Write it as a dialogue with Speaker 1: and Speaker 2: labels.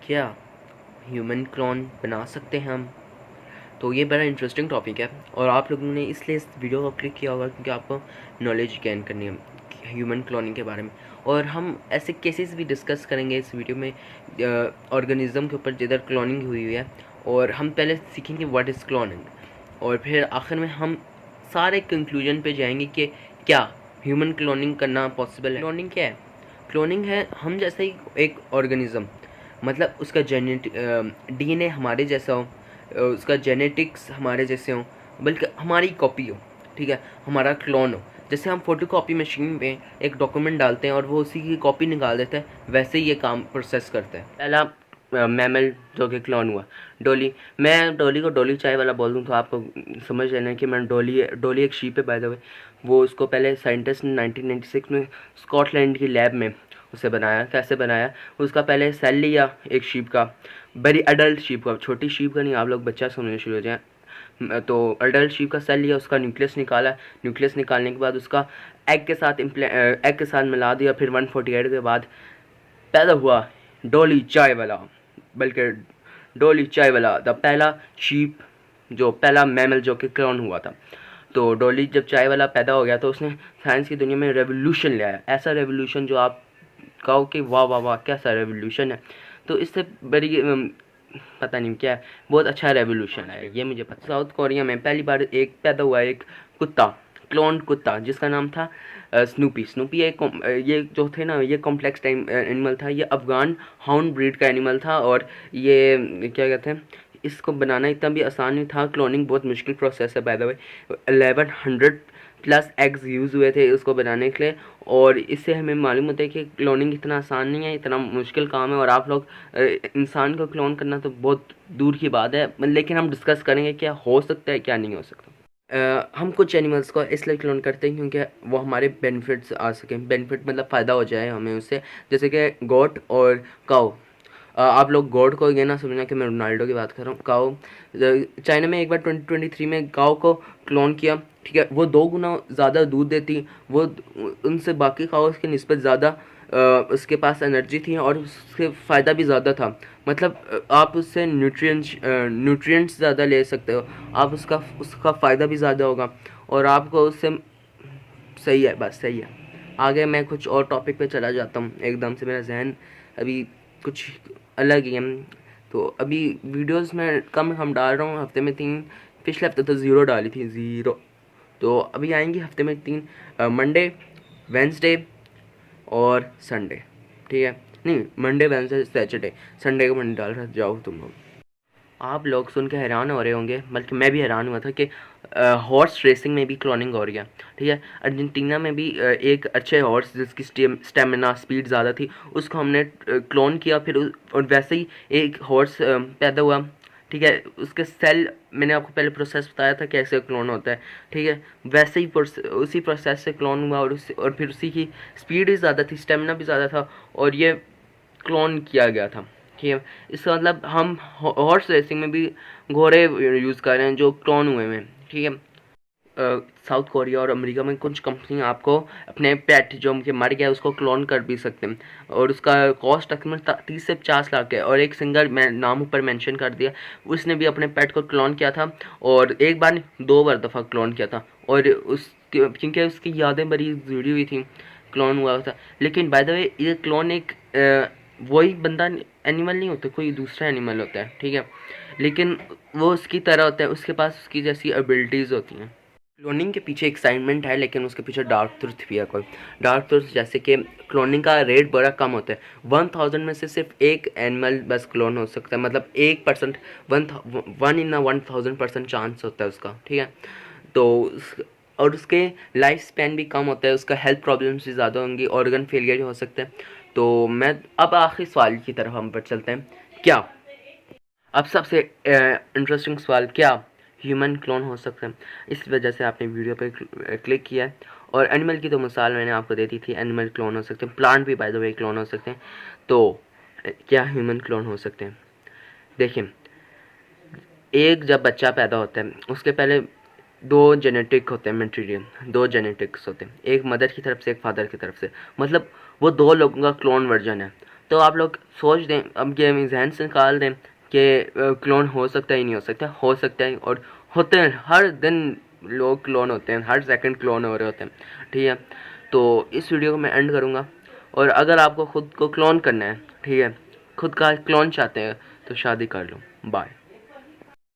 Speaker 1: क्या human clone बना सकते हैं हम? तो ये बड़ा इंटरेस्टिंग टॉपिक है और आप लोगों ने इसलिए इस वीडियो को क्लिक किया होगा क्योंकि आपको नॉलेज गेन करनी है ह्यूमन क्लोनिंग के बारे में। और हम ऐसे केसेस भी डिस्कस करेंगे इस वीडियो में ऑर्गेनिज्म के ऊपर जिधर क्लोनिंग हुई हुई है। और हम पहले सीखेंगे व्हाट इज़ क्लोनिंग और फिर आखिर में हम सारे कंक्लूजन पे जाएंगे कि क्या ह्यूमन क्लोनिंग करना पॉसिबल है। क्लोनिंग क्या है? क्लोनिंग है हम जैसे ही एक ऑर्गेनिज्म, मतलब उसका डीएनए हमारे जैसा हो, उसका जेनेटिक्स हमारे जैसे हो, बल्कि हमारी कॉपी हो। ठीक है, हमारा क्लोन हो। जैसे हम फोटो कॉपी मशीन में एक डॉक्यूमेंट डालते हैं और वो उसी की कॉपी निकाल देता है, वैसे ही ये काम प्रोसेस करता है। पहला मैमल जो कि क्लोन हुआ, डॉली। मैं डॉली को डॉली चाय वाला बोल दूँ तो आपको समझ लेना कि मैं डॉली एक शीप है बाय द वे। वो उसको पहले साइंटिस्ट ने 1996 में स्कॉटलैंड की लैब में उसे बनाया। कैसे बनाया? उसका पहले सेल लिया एक शीप का, बड़ी अडल्ट शीप का, छोटी शीप का नहीं, आप लोग बच्चा समझने शुरू हो जाए। तो अडल्ट शीप का सेल लिया, उसका न्यूक्लियस निकाला। न्यूक्लियस निकालने के बाद उसका एग के साथ मिला दिया। फिर 148 के बाद पैदा हुआ डॉली चाय वाला, बल्कि डॉली चाय वाला द पहला शीप, जो पहला मैमल जो कि क्लोन हुआ था। तो डॉली जब चाय वाला पैदा हो गया तो उसने साइंस की दुनिया में रेवोल्यूशन ले आया। ऐसा रेवोल्यूशन जो आप कहो कि वाह वाह वाह कैसा रेवोल्यूशन है। तो इससे बड़ी पता नहीं क्या है, बहुत अच्छा रेवोल्यूशन है ये मुझे पता। साउथ कोरिया में पहली बार एक पैदा हुआ एक कुत्ता, क्लोन कुत्ता, जिसका नाम था स्नूपी। स्नूपी ये जो थे ना, ये कॉम्प्लेक्स टाइम एनिमल था। ये अफगान हाउंड ब्रीड का एनिमल था और ये क्या कहते हैं, इसको बनाना इतना भी आसान नहीं था। क्लोनिंग बहुत मुश्किल प्रोसेस है by the way. 1100 plus eggs use हुए थे इसको बनाने के लिए। और इससे हमें मालूम होता है कि क्लोनिंग इतना आसान नहीं है, इतना मुश्किल काम है। और आप लोग इंसान को क्लोन करना तो बहुत दूर की बात है, लेकिन हम डिस्कस करेंगे क्या हो सकता है क्या नहीं हो सकता। हम कुछ एनिमल्स को इसलिए क्लोन करते हैं क्योंकि वो हमारे बेनिफिट्स आ सकें। बेनिफिट मतलब फ़ायदा हो जाए हमें उससे, जैसे कि गोट और काऊ। आप लोग गोट को ये ना समझना कि मैं रोनाल्डो की बात कर रहा हूँ। काऊ, चाइना में एक बार 2023 में काऊ को क्लोन किया। ठीक है, वो 2 गुना ज़्यादा दूध देती, वो उनसे बाकी काउस की निस्बत ज़्यादा उसके पास एनर्जी थी और उससे फ़ायदा भी ज़्यादा था। मतलब आप उससे न्यूट्रिएंट्स ज़्यादा ले सकते हो, आप उसका फ़ायदा भी ज़्यादा होगा और आपको उससे सही है, बस सही है। आगे मैं कुछ और टॉपिक पे चला जाता हूँ, एकदम से मेरा जहन अभी कुछ अलग ही है। तो अभी वीडियोस में कम हम डाल रहा हूँ, हफ्ते में 3। पिछले हफ्ते तो ज़ीरो डाली थी, ज़ीरो। तो अभी आएंगी हफ्ते में 3, मंडे, वेंसडे और संडे। ठीक है, नहीं, मंडे वेंसडे सैटरडे, संडे को मंडे डाल रहा जाओ तुम लोग। आप लोग सुन के हैरान हो रहे होंगे, बल्कि मैं भी हैरान हुआ था कि हॉर्स रेसिंग में भी क्लोनिंग हो रही है। ठीक है, अर्जेंटीना में भी एक अच्छे हॉर्स जिसकी स्टेमिना स्पीड ज़्यादा थी, उसको हमने क्लोन किया। फिर और वैसे ही एक हॉर्स पैदा हुआ। ठीक है, उसके सेल मैंने आपको पहले प्रोसेस बताया था कैसे क्लोन होता है। ठीक है, वैसे ही उसी प्रोसेस से क्लोन हुआ और फिर उसी की स्पीड भी ज़्यादा थी, स्टेमिना भी ज़्यादा था और ये क्लोन किया गया था। ठीक है, इसका मतलब हम हॉर्स रेसिंग में भी घोड़े यूज़ कर रहे हैं जो क्लोन हुए हैं। ठीक है, साउथ कोरिया और अमेरिका में कुछ कंपनी आपको अपने पेट जो उनके मर गया उसको क्लोन कर भी सकते हैं और उसका कॉस्ट तकरीबन 30 से 50 लाख है। और एक सिंगर मैं नाम ऊपर मेंशन कर दिया, उसने भी अपने पेट को क्लोन किया था और एक बार नहीं 2 बार दफ़ा क्लोन किया था। और क्योंकि उसकी यादें बड़ी जुड़ी हुई थी, क्लोन हुआ था। लेकिन बाय द वे ये क्लोन एक वही बंदा एनिमल नहीं होता, कोई दूसरा एनिमल होता है। ठीक है, लेकिन वो उसकी तरह होता है, उसके पास उसकी जैसी एबिलिटीज़ होती हैं। क्लोनिंग के पीछे एक्साइटमेंट है, लेकिन उसके पीछे डार्क ट्रुथ भी है कोई। डार्क ट्रुथ जैसे कि क्लोनिंग का रेट बड़ा कम होता है। 1000 में से सिर्फ एक एनिमल बस क्लोन हो सकता है, मतलब 1%, 1 इन 1000% चांस होता है उसका। ठीक है, तो और उसके लाइफ स्पैन भी कम होता है, उसका हेल्थ प्रॉब्लम्स भी ज़्यादा होंगी, ऑर्गन फेलियर भी हो सकता है। तो मैं अब आखिरी सवाल की तरफ हम पर चलते हैं। क्या, अब सबसे इंटरेस्टिंग सवाल, क्या ह्यूमन क्लोन हो सकते हैं? इस वजह से आपने वीडियो पे क्लिक किया है। और एनिमल की तो मिसाल मैंने आपको दे दी थी, एनिमल क्लोन हो सकते हैं, प्लांट भी बाय द वे क्लोन हो सकते हैं। तो क्या ह्यूमन क्लोन हो सकते हैं? देखिए, एक जब बच्चा पैदा होता है उसके पहले 2 जेनेटिक होते हैं, मटेरियल 2 जेनेटिक्स होते हैं, एक मदर की तरफ से एक फादर की तरफ से। मतलब वो 2 लोगों का क्लोन वर्जन है। तो आप लोग सोच दें, अब ये जहन से निकाल दें कि क्लोन हो सकता है ही नहीं हो सकता है और होते हैं। हर दिन लोग क्लोन होते हैं, हर सेकंड क्लोन हो रहे होते हैं, ठीक है। तो इस वीडियो को मैं एंड करूँगा, और अगर आपको ख़ुद को क्लोन करना है, ठीक है, खुद का क्लोन चाहते हैं तो शादी कर लो। बाय।